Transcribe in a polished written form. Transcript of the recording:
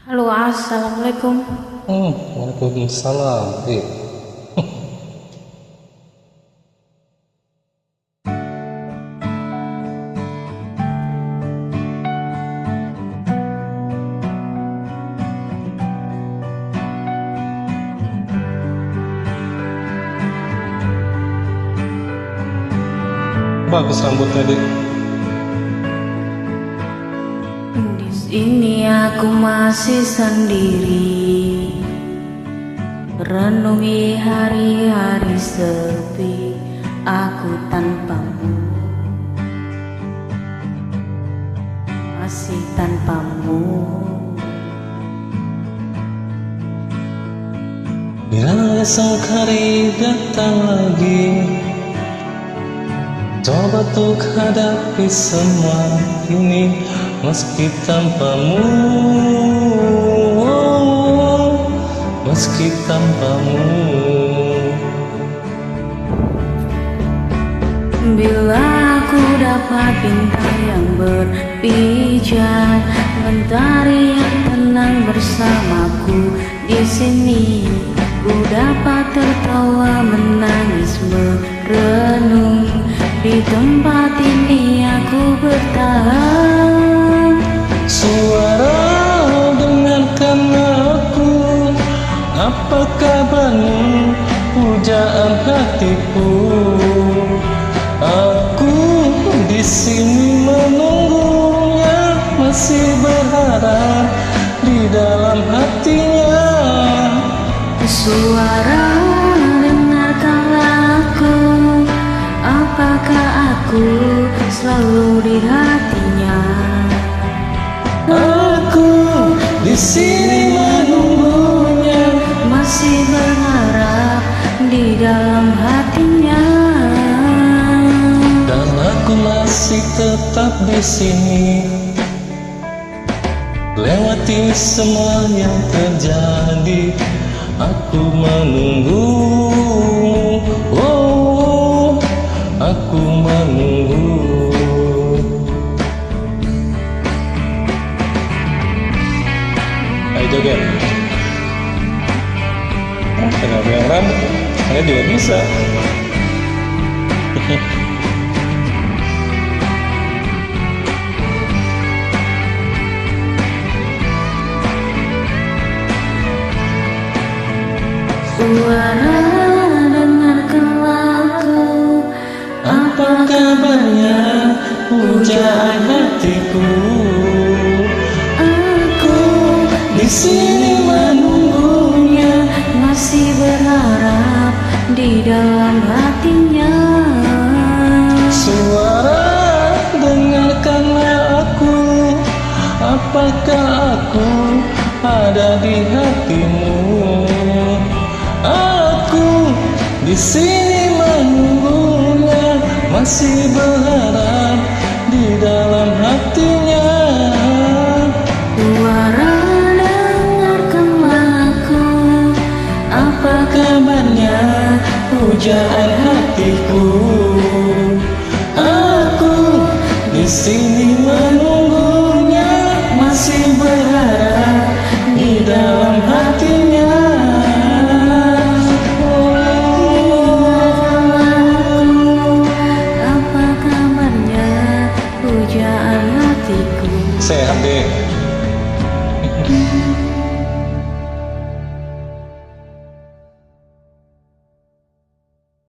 Halo, assalamualaikum. Waalaikumsalam. Bagus rambutnya, Dik. Di sini aku masih sendiri, renungi hari-hari sepi aku tanpamu, masih tanpamu. Bila esok hari datang lagi, coba untuk hadapi semua ini meski tanpamu, meski tanpamu. Bila aku dapat bintang yang berpijar, mentari yang tenang bersamaku di sini, ku dapat tertawa, menangis, merenung. Di tempat ini aku bertahan. Suara dengarkan aku, apa kabarmu, pujaan hatiku. Aku di sini menunggunya, masih berharap di dalam hatinya. Suara dengarkanlah aku, apakah aku selalu di hatinya? Aku di sini menunggunya, masih berharap di dalam hatinya. dan aku masih tetap di sini, lewati semua yang terjadi. Aku menunggu, oh, aku menunggu. Ayo joget. Kenapa yang rambut? Saya juga bisa. Suara dengarkanlah aku, Apa kabarnya, pujaan hatiku. aku Di sini menunggunya, masih berharap di dalam hatinya. suara dengarkanlah aku, apakah aku ada di hatimu. Aku di sini menunggunya, masih berharap di dalam hatinya. Suara dengarkanlah aku, Apa kabarnya, pujaan